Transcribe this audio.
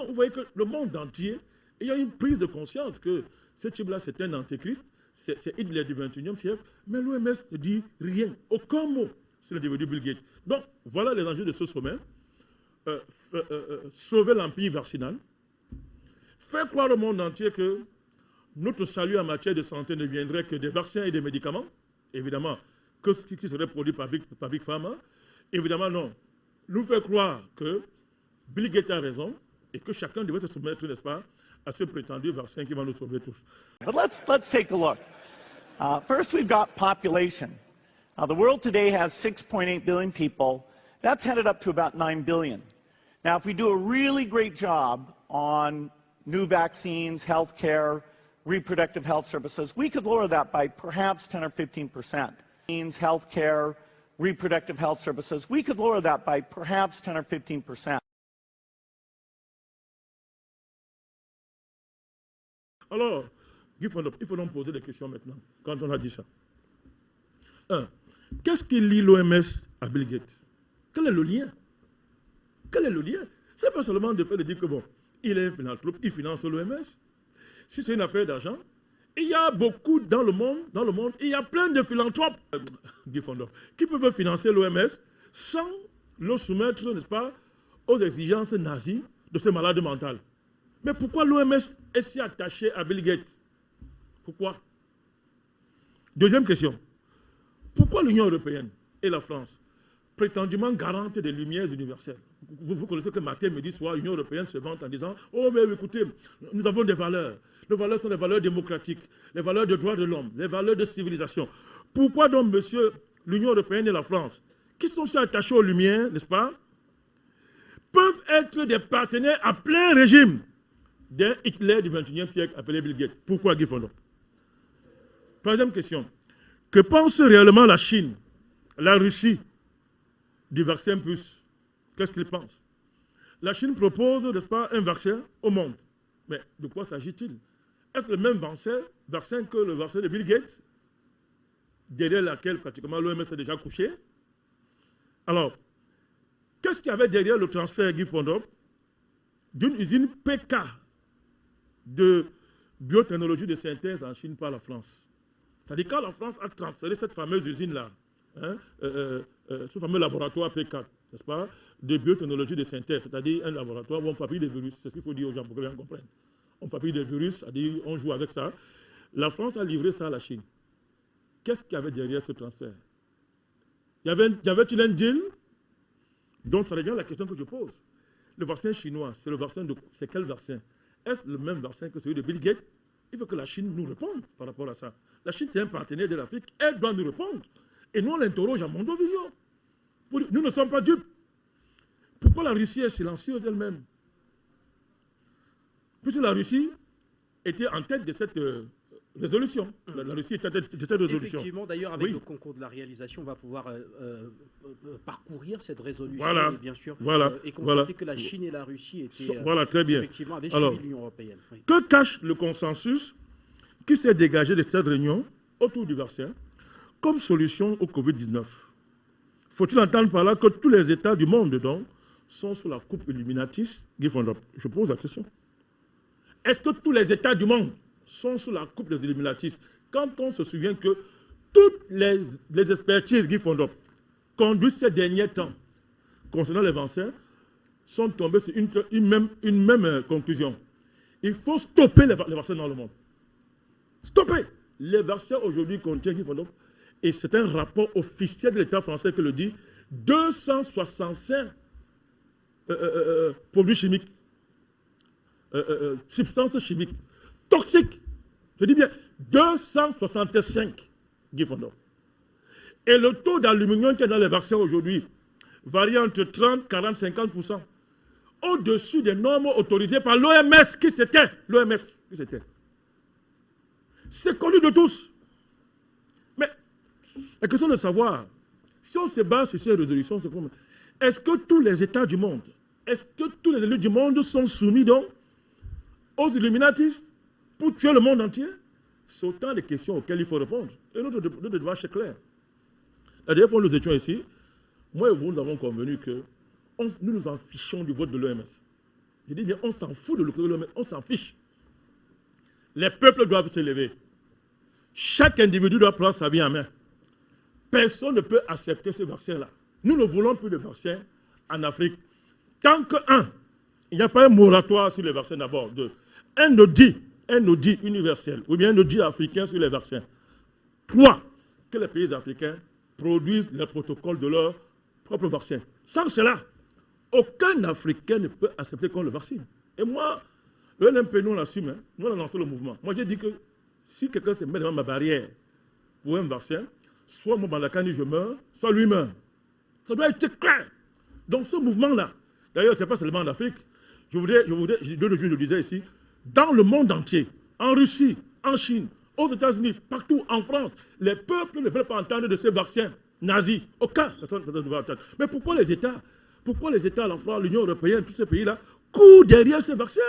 Donc, vous voyez que le monde entier, il y a une prise de conscience que ce type-là, c'est un antéchrist, c'est Hitler du 21e siècle, mais l'OMS ne dit rien, aucun mot sur l'individu Bill Gates. Donc, voilà les enjeux de ce sommet. Sauver l'empire vaccinal, faire croire au monde entier que notre salut en matière de santé ne viendrait que des vaccins et des médicaments, évidemment, que ce qui serait produit par Big Pharma, évidemment non. Nous faire croire que Bill Gates a raison et que chacun devrait se soumettre, n'est-ce pas, à ce prétendu vaccin qui va nous sauver tous. But let's take a look. First, we've got population. The world today has 6.8 billion people. That's headed up to about 9 billion. Now, if we do a really great job on new vaccines, healthcare, reproductive health services, we could lower that by perhaps 10 or 15%. Healthcare, reproductive health services, we could lower that by perhaps 10 or 15%. Alors, il faut donc poser des questions maintenant, quand on a dit ça. Un, qu'est-ce qui lie l'OMS à Bill Gates? Quel est le lien? Quel est le lien? Ce n'est pas seulement de fait de dire que bon, il est un philanthrope, il finance l'OMS. Si c'est une affaire d'argent, il y a beaucoup dans le monde, il y a plein de philanthropes qui peuvent financer l'OMS sans le soumettre, n'est-ce pas, aux exigences nazies de ce malade mental. Mais pourquoi l'OMS est si attachée à Bill Gates? Pourquoi? Deuxième question. Pourquoi l'Union européenne et la France, prétendument garantes des lumières universelles? Vous connaissez que matin, midi, soir, l'Union européenne se vante en disant « Oh, mais écoutez, nous avons des valeurs. Nos valeurs sont des valeurs démocratiques, les valeurs de droits de l'homme, les valeurs de civilisation. » Pourquoi donc, monsieur, l'Union européenne et la France, qui sont si attachés aux lumières, n'est-ce pas, peuvent être des partenaires à plein régime d'un Hitler du 21e siècle appelé Bill Gates? Pourquoi, Guy Fondon? Troisième question. Que pense réellement la Chine, la Russie, du vaccin plus? Qu'est-ce qu'ils pensent? La Chine propose, n'est-ce pas, un vaccin au monde. Mais de quoi s'agit-il? Est-ce le même vaccin que le vaccin de Bill Gates, derrière laquelle pratiquement l'OMS est déjà couché? Alors, qu'est-ce qu'il y avait derrière le transfert, Guy Fondon, d'une usine PK de biotechnologie de synthèse en Chine par la France? C'est-à-dire quand la France a transféré cette fameuse usine-là, ce fameux laboratoire P4, n'est-ce pas, de biotechnologie de synthèse, c'est-à-dire un laboratoire où on fabrique des virus, c'est ce qu'il faut dire aux gens pour que les gens comprennent. On fabrique des virus, c'est-à-dire on joue avec ça. La France a livré ça à la Chine. Qu'est-ce qu'il y avait derrière ce transfert? Y avait-il un deal? Donc ça revient à la question que je pose. Le vaccin chinois, c'est le vaccin de... C'est quel vaccin? Est-ce le même vaccin que celui de Bill Gates? Il faut que la Chine nous réponde par rapport à ça. La Chine, c'est un partenaire de l'Afrique. Elle doit nous répondre. Et nous, on l'interroge à Mondovision. Nous ne sommes pas dupes. Pourquoi la Russie est silencieuse elle-même? Puisque la Russie était en tête de cette résolution. La Russie était en tête de cette résolution. Effectivement, d'ailleurs, avec le concours de la réalisation, on va pouvoir parcourir cette résolution. Voilà. Et bien sûr, et constater Voilà. que la Chine et la Russie étaient très bien. effectivement avaient Alors, suivi l'Union européenne. Oui. Que cache le consensus qui s'est dégagé de cette réunion autour du vaccin comme solution au Covid-19? Faut-il entendre par là que tous les États du monde donc, sont sous la coupe illuminatiste? Guy Fondop, je pose la question. Est-ce que tous les États du monde sont sous la coupe des illuminatistes? Quand on se souvient que toutes les expertises, Guy Fondop, conduites ces derniers temps concernant les vaccins sont tombées sur une même conclusion. Il faut stopper les vaccins dans le monde. Stopper! Les vaccins aujourd'hui contiennent, Guy Fondop, et c'est un rapport officiel de l'État français qui le dit, 265 produits chimiques, substances chimiques, toxiques. Je dis bien 265, Guy Fondor. Et le taux d'aluminium qu'il y a dans les vaccins aujourd'hui varie entre 30, 40, 50%. Au-dessus des normes autorisées par l'OMS, qui c'était. L'OMS, qui c'était. C'est connu de tous. Mais la question de savoir, si on se base sur ces résolutions, c'est comment? Est-ce que tous les États du monde, est-ce que tous les élus du monde sont soumis donc aux illuminatistes pour tuer le monde entier? C'est autant de questions auxquelles il faut répondre. Et notre devoir, c'est clair. La dernière fois, nous étions ici, moi et vous, nous avons convenu que nous nous en fichons du vote de l'OMS. Je dis bien, on s'en fout de l'autorité, on s'en fiche. Les peuples doivent se lever. Chaque individu doit prendre sa vie en main. Personne ne peut accepter ce vaccin-là. Nous ne voulons plus de vaccins en Afrique. Tant que, il n'y a pas un moratoire sur les vaccins d'abord. Un audit universel, ou bien un audit africain sur les vaccins. 3, que les pays africains produisent les protocoles de leurs propres vaccins. Sans cela, aucun Africain ne peut accepter qu'on le vaccine. Et moi, le LMP, nous on assume, nous on a lancé le mouvement. Moi j'ai dit que si quelqu'un se met devant ma barrière pour un vaccin, soit moi Bandakani je meurs, soit lui meurt. Ça doit être clair. Donc ce mouvement-là, d'ailleurs ce n'est pas seulement en Afrique, je voudrais, je le disais ici, dans le monde entier, en Russie, en Chine, aux États-Unis, partout, en France, les peuples ne veulent pas entendre de ces vaccins nazis. Aucun personne ne veut entendre. Mais pourquoi les États, la France, l'Union européenne, tous ces pays-là, courent derrière ces vaccins?